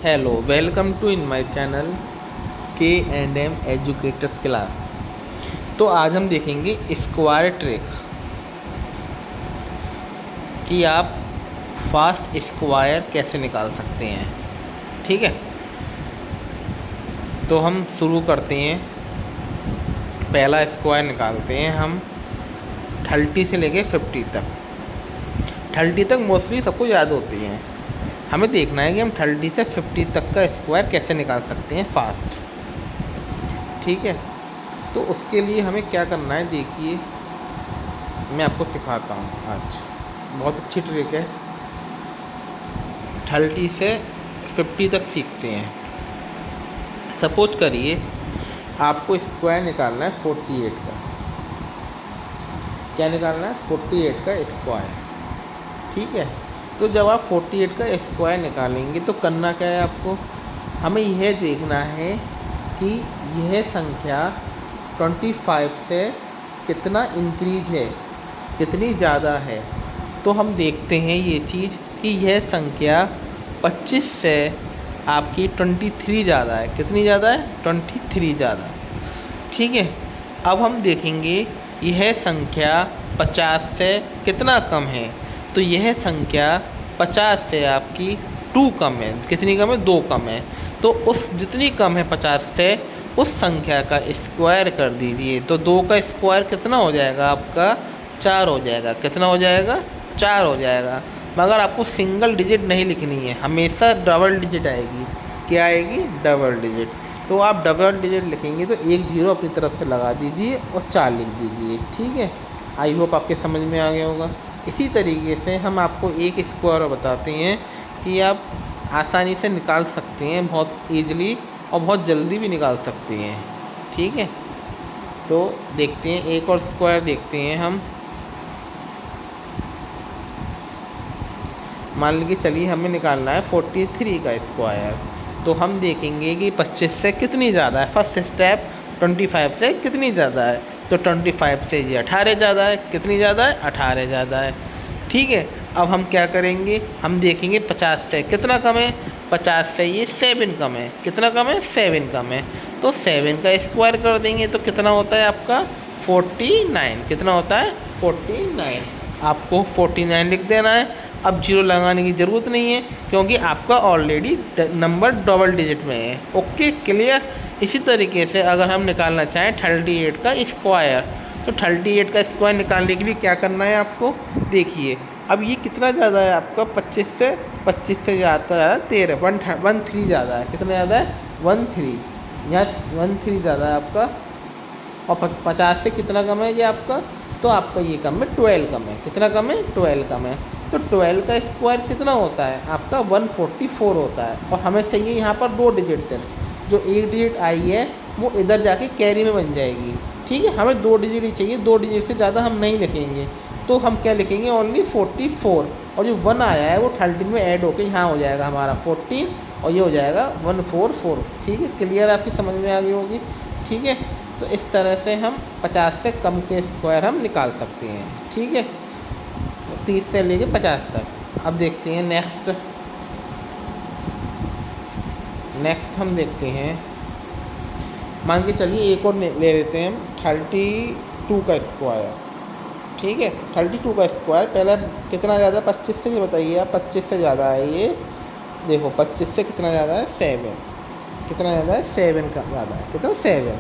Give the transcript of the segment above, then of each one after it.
Hello, welcome to in my channel K&M educators class. तो आज हम देखेंगे स्क्वायर ट्रिक कि आप फास्ट स्क्वायर कैसे निकाल सकते हैं। ठीक है, तो हम शुरू करते हैं। पहला स्क्वायर निकालते हैं हम 30 से लेके 50 तक। 30 तक मोस्टली सबको याद होती हैं। हमें देखना है कि हम 30 से 50 तक का स्क्वायर कैसे निकाल सकते हैं फास्ट। ठीक है, तो उसके लिए हमें क्या करना है, देखिए मैं आपको सिखाता हूँ आज। बहुत अच्छी ट्रिक है। 30 से 50 तक सीखते हैं। सपोज करिए आपको स्क्वायर निकालना है 48 का। क्या निकालना है? 48 का स्क्वायर। ठीक है, तो जब आप 48 का स्क्वायर निकालेंगे तो करना क्या है आपको? हमें यह देखना है कि यह संख्या 25 से कितना इंक्रीज है, कितनी ज़्यादा है। तो हम देखते हैं ये चीज़ कि यह संख्या 25 से आपकी 23 ज़्यादा है। कितनी ज़्यादा है? 23 ज़्यादा। ठीक है, अब हम देखेंगे यह संख्या 50 से कितना कम है। तो यह संख्या 50 से आपकी 2 कम है। कितनी कम है? 2 कम है। तो उस जितनी कम है 50 से, उस संख्या का स्क्वायर कर दीजिए। तो 2 का स्क्वायर कितना हो जाएगा आपका? 4 हो जाएगा। कितना हो जाएगा? 4 हो जाएगा। मगर आपको सिंगल डिजिट नहीं लिखनी है, हमेशा डबल डिजिट आएगी। क्या आएगी? Double digit. तो आप डबल डिजिट लिखेंगे तो एक जीरो अपनी तरफ से लगा दीजिए और 4 लिख दीजिए। ठीक है, आई होप आपके समझ में आ गया होगा। इसी तरीके से हम आपको एक स्क्वायर बताते हैं कि आप आसानी से निकाल सकते हैं, बहुत ईजिली और बहुत जल्दी भी निकाल सकते हैं। ठीक है, तो देखते हैं एक और स्क्वायर देखते हैं हम। मान लीजिए चलिए हमें निकालना है 43 का स्क्वायर। तो हम देखेंगे कि 25 से कितनी ज़्यादा है। फर्स्ट स्टेप 25 से कितनी ज़्यादा है। तो 25 से ये 18 ज़्यादा है। कितनी ज़्यादा है? 18 ज़्यादा है। ठीक है, अब हम क्या करेंगे, हम देखेंगे 50 से कितना कम है। 50 से ये 7 कम है। कितना कम है? 7 कम है। तो 7 का स्क्वायर कर देंगे तो कितना होता है आपका? 49। कितना होता है? 49। आपको 49 लिख देना है। अब जीरो लगाने की ज़रूरत नहीं है क्योंकि आपका ऑलरेडी नंबर डबल डिजिट में है। Okay, clear. इसी तरीके से अगर हम निकालना चाहें 38 का स्क्वायर, तो 38 का स्क्वायर निकालने के लिए क्या करना है आपको? देखिए अब ये कितना ज़्यादा है आपका? 25 से ज़्यादा 13 13 ज़्यादा है। कितना ज़्यादा है? 13। यहाँ 13 ज़्यादा है आपका। और 50 से कितना कम है ये आपका? तो आपका ये कम है 12 कम है। कितना कम है? 12 कम है। तो 12 का स्क्वायर कितना होता है आपका? 144 होता है। और हमें चाहिए यहाँ पर 2 डिजिट सिर्फ। जो एक डिजिट आई है वो इधर जाके कैरी में बन जाएगी। ठीक है, हमें 2 डिजिट ही चाहिए, 2 डिजिट से ज़्यादा हम नहीं लिखेंगे। तो हम क्या लिखेंगे? ओनली 44। और जो 1 आया है वो 13 में ऐड होकर यहाँ हो जाएगा हमारा 14 और ये हो जाएगा 144। ठीक है, क्लियर, आपकी समझ में आ गई होगी। ठीक है, तो इस तरह से हम 50 से कम के स्क्वायर हम निकाल सकते हैं। ठीक है, तो 30 से लेके 50 तक। अब देखते हैं नेक्स्ट हम देखते हैं। मान के चलिए एक और ले लेते हैं हम 32 का स्क्वायर। ठीक है, 32 का स्क्वायर पहले कितना ज़्यादा है? 25 से, ये बताइए आप। 25 से ज़्यादा है ये। देखो 25 से कितना ज़्यादा है? 7। कितना ज़्यादा है? 7 का ज़्यादा है। कितना? 7।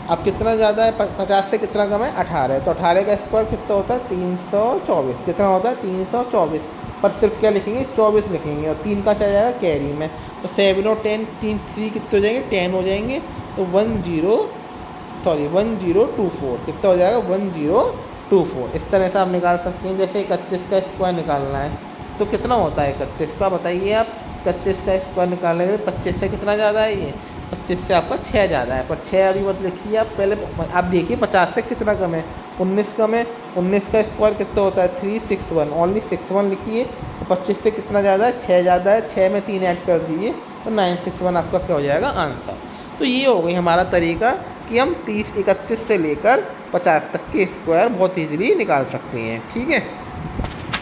अब कितना ज़्यादा है? 50 से कितना कम है? 18। तो 18 का स्क्वायर कितना होता है? 324। कितना होता है? 324। पर सिर्फ क्या लिखेंगे? 24 लिखेंगे और 3 का चला जाएगा कैरी में। तो 7 और 10, 3 कितने हो जाएंगे? 10 हो जाएंगे। तो 1024। कितना हो जाएगा? 1024। इस तरह से आप निकाल सकते हैं। जैसे 31 का स्क्वायर निकालना है तो कितना होता है 31 का? बताइए आप। 31 का स्क्वायर निकालने के लिए 25 से कितना ज़्यादा है ये? 25 से आपका 6 ज़्यादा है। पर 6 अभी मत लिखिए आप, पहले आप देखिए 50 से कितना कम है? 19 कम है। 19 का स्क्वायर कितना होता है? 361। ओनली 61 लिखिए। 25 से कितना ज़्यादा है? 6 ज़्यादा है। 6 में 3 ऐड कर दीजिए तो 961 आपका क्या हो जाएगा? आंसर। तो ये हो गई हमारा तरीका कि हम 31 से लेकर 50 तक के स्क्वायर बहुत ईजिली निकाल सकते हैं। ठीक है,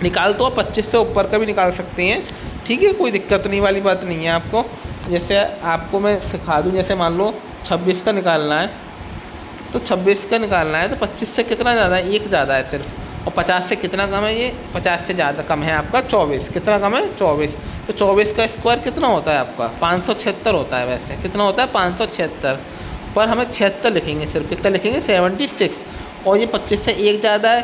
निकाल तो 25 से ऊपर का भी निकाल सकते हैं। ठीक है, कोई दिक्कत नहीं वाली बात नहीं है आपको। जैसे आपको मैं सिखा दूँ, जैसे मान लो 26 का निकालना है, तो 26 का निकालना है तो 25 से कितना ज़्यादा है, 1 ज़्यादा है सिर्फ, और 50 से कितना कम है, ये 50 से ज़्यादा कम है आपका 24। कितना कम है, 24। तो 24 का स्क्वायर कितना होता है आपका, 576 होता है। वैसे कितना होता है, 576, पर हमें 76 लिखेंगे सिर्फ। कितना लिखेंगे, 76। और ये 25 से 1 ज़्यादा है,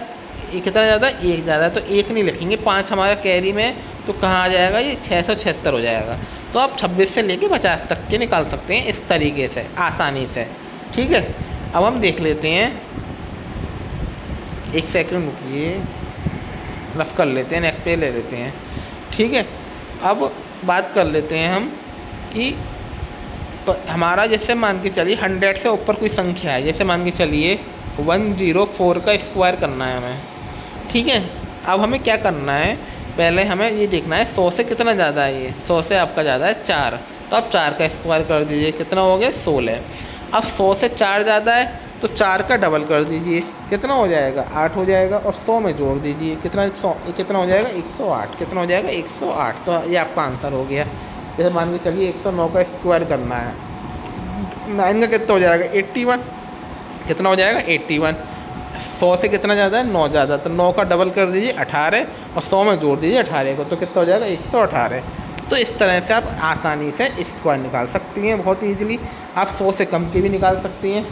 ये कितना ज़्यादा है, 1 ज़्यादा है, तो 1 नहीं लिखेंगे, 5 हमारा कैरी में, तो कहाँ आ जाएगा, ये 676 हो जाएगा। तो आप 26 से लेके 50 तक के निकाल सकते हैं इस तरीके से आसानी से। ठीक है, अब हम देख लेते हैं, एक सेकंड रुकिए, रफ कर लेते हैं, नेक्स्ट पे ले लेते हैं। ठीक है, अब बात कर लेते हैं हम कि तो हमारा जैसे मान के चलिए 100 से ऊपर कोई संख्या है, जैसे मान के चलिए 104 का स्क्वायर करना है हमें। ठीक है, अब हमें क्या करना है, पहले हमें ये देखना है 100 से कितना ज़्यादा है, ये 100 से आपका ज़्यादा है 4, तो आप 4 का स्क्वायर कर दीजिए, कितना हो गया, 16। अब 100 से 4 ज़्यादा है तो 4 का डबल कर दीजिए, कितना हो जाएगा, 8 हो जाएगा, और 100 में जोड़ दीजिए, कितना 100, कितना हो जाएगा, 108। कितना हो जाएगा, 108। तो ये आपका आंसर हो गया। जैसे मान के चलिए 109 का स्क्वायर करना है, 9 का कितना हो जाएगा, 81। कितना हो जाएगा, 81। 100 से कितना ज़्यादा है, 9 ज़्यादा, तो 9 का डबल कर दीजिए 18, और 100 में जोड़ दीजिए 18 को, तो कितना हो जाएगा, 118। तो इस तरह से आप आसानी से स्क्वायर निकाल सकती हैं बहुत ईजिली। आप 100 से कम की भी निकाल सकती हैं।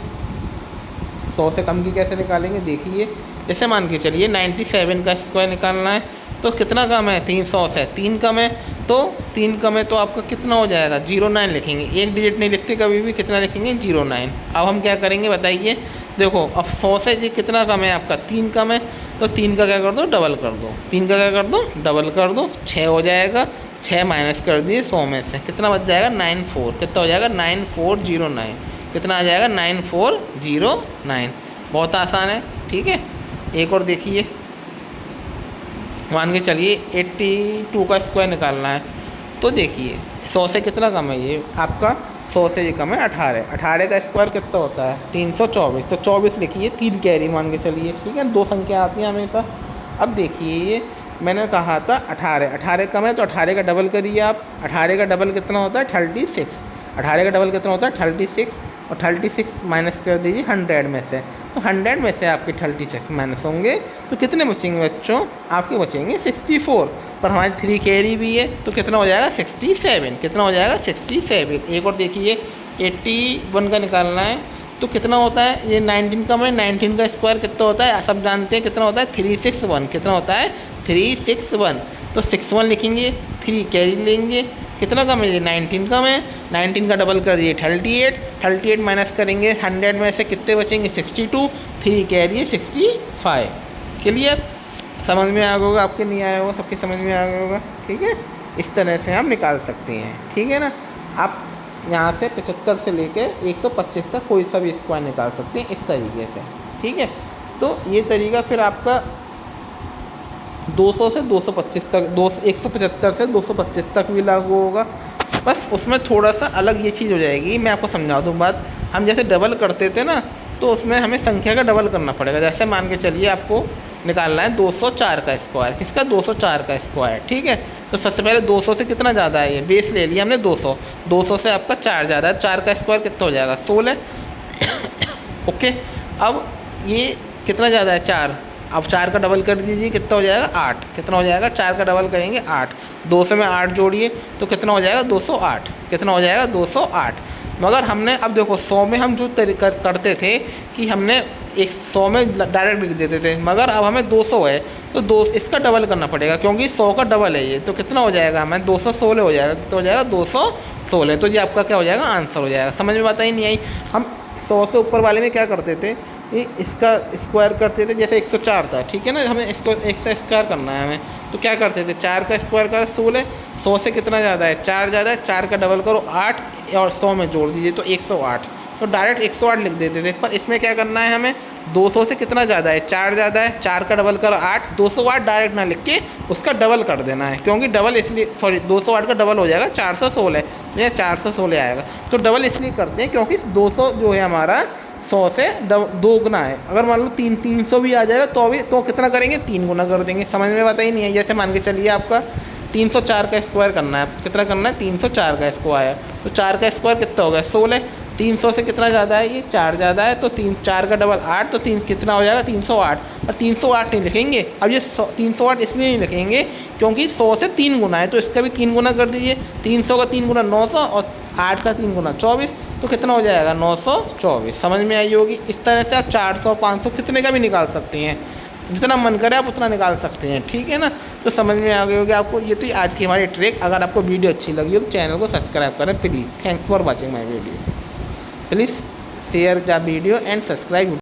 100 से कम की कैसे निकालेंगे, देखिए, जैसे मान के चलिए 97 का स्क्वायर निकालना है, तो कितना कम है, 300 से 3 कम है, तो 3 कम है तो आपका कितना हो जाएगा, 09 लिखेंगे। एक डिजिट नहीं लिखते कभी भी, कितना लिखेंगे, 09। अब हम क्या करेंगे बताइए, देखो अब 100 से जी कितना कम है आपका, 3 कम है, तो 3 का क्या कर दो, डबल कर दो। 3 का क्या कर दो, डबल कर दो, 6 हो जाएगा। 6 माइनस कर दिए 100 में से, कितना बच जाएगा, 94। कितना हो जाएगा, 9409। कितना आ जाएगा, 9409। बहुत आसान है। ठीक है, एक और देखिए, मान के चलिए 82 का स्क्वायर निकालना है, तो देखिए 100 से कितना कम है, ये आपका 100 से ये कम है 18। 18 का स्क्वायर कितना होता है, 324। तो 24 लिखिए, 3 कैरी मान के चलिए। ठीक है, 2 संख्या आती हैं हमेशा। अब देखिए, ये मैंने कहा था 18 कम है, तो 18 का डबल करिए आप। 18 का डबल कितना होता है, 36। 18 का डबल कितना होता है, 36, और 36 माइनस कर दीजिए 100 में से, तो 100 में से आपके 36 माइनस होंगे, तो कितने बचेंगे बच्चों, आपके बचेंगे 64। पर हमारी 3 कैरी भी है, तो कितना हो जाएगा, 67। कितना हो जाएगा, 67। एक और देखिए, 81 का निकालना है, तो कितना होता है, ये 19 कम है, 19 का स्क्वायर कितना होता है, सब जानते हैं, कितना होता है, 361। कितना होता है, 361। तो 61 लिखेंगे, 3 कैरी लेंगे, कितना कम है, ये 19 कम है, 19 का डबल कर दिए 38। 38 माइनस करेंगे 100 में से, कितने बचेंगे, 62। 3 कैरी है 65। क्लियर, समझ में आ गया होगा, आपके नहीं आया होगा, सबके समझ में आ गया होगा। ठीक है, इस तरह से हम निकाल सकते हैं। ठीक है ना, आप यहाँ से 75 से लेके 125 तक कोई सा भी स्क्वायर निकाल सकते हैं इस तरीके से। ठीक है, तो ये तरीका फिर आपका 200 से 225 तक, 175 से 225 तक भी लागू होगा। बस उसमें थोड़ा सा अलग ये चीज़ हो जाएगी, मैं आपको समझा दूँ बात। हम जैसे डबल करते थे ना, तो उसमें हमें संख्या का डबल करना पड़ेगा। जैसे मान के चलिए आपको निकालना है 204 का स्क्वायर, किसका, 204 का स्क्वायर। ठीक है, तो सबसे पहले 200 से कितना ज़्यादा है, ये बेस ले लिया हमने 200। 200 से आपका 4 ज़्यादा है, 4 का स्क्वायर कितना हो जाएगा, 16। ओके, अब ये कितना ज़्यादा है, 4। अब 4 का डबल कर दीजिए, कितना हो जाएगा, 8। कितना हो जाएगा, 4 का डबल करेंगे 8। 200 में 8 जोड़िए, तो कितना हो जाएगा, 208। कितना हो जाएगा, 208। मगर हमने अब देखो 100 में हम जो तरीका करते थे कि हमने 100 में डायरेक्ट लिख देते थे, मगर अब हमें 200 है, तो 2 इसका डबल करना पड़ेगा, क्योंकि 100 का डबल है ये। तो कितना हो जाएगा, हमें 216 हो जाएगा। कितना हो जाएगा, 216। तो ये आपका क्या हो जाएगा, आंसर हो जाएगा। समझ में बात ही नहीं आई। हम 100 से ऊपर वाले में क्या करते थे, ये इसका स्क्वायर करते थे। जैसे 104 था, ठीक है ना, हमें इसको 1 से स्क्वायर करना है हमें, तो क्या करते थे, 4 का स्क्वायर कर 16। 100 से कितना ज़्यादा है, 4 ज़्यादा है, 4 का डबल करो 8, और 100 में जोड़ दीजिए तो 108। तो डायरेक्ट 108 लिख देते थे। पर इसमें क्या करना है हमें, 200 से कितना ज़्यादा है, 4 ज़्यादा है, 4 का डबल करो 8। 208 डायरेक्ट ना लिख के उसका डबल कर देना है, क्योंकि डबल इसलिए, सॉरी 208 का डबल हो जाएगा 416, या 416 आएगा। तो डबल इसलिए करते हैं क्योंकि 200 जो है हमारा 100 से 2 गुना है। अगर मान लो 300 भी आ जाएगा तो भी, तो कितना करेंगे, 3 गुना कर देंगे। समझ में बात ही नहीं है। जैसे मान के चलिए आपका 304 का स्क्वायर करना है, कितना करना है 304 का स्क्वायर। तो 4 का स्क्वायर कितना हो गया 16, 300 से कितना ज़्यादा है, ये 4 ज़्यादा है, तो 4 का डबल 8, तो 3 कितना हो जाएगा 308। और 308 नहीं लिखेंगे, अब ये 308 इसलिए नहीं लिखेंगे क्योंकि 100 से 3 गुना है, तो इसका भी 3 गुना कर दीजिए। 300 का 3 गुना 900 और 8 का 3 गुना 24, तो कितना हो जाएगा 924। समझ में आई होगी। इस तरह से आप 400 500 कितने का भी निकाल सकते हैं, जितना मन करे आप उतना निकाल सकते हैं, ठीक है ना। तो समझ में आ गई होगी आपको। ये थी आज की हमारी ट्रिक। अगर आपको वीडियो अच्छी लगी हो तो चैनल को सब्सक्राइब करें please. Thanks for watching my video. Please share the video and subscribe.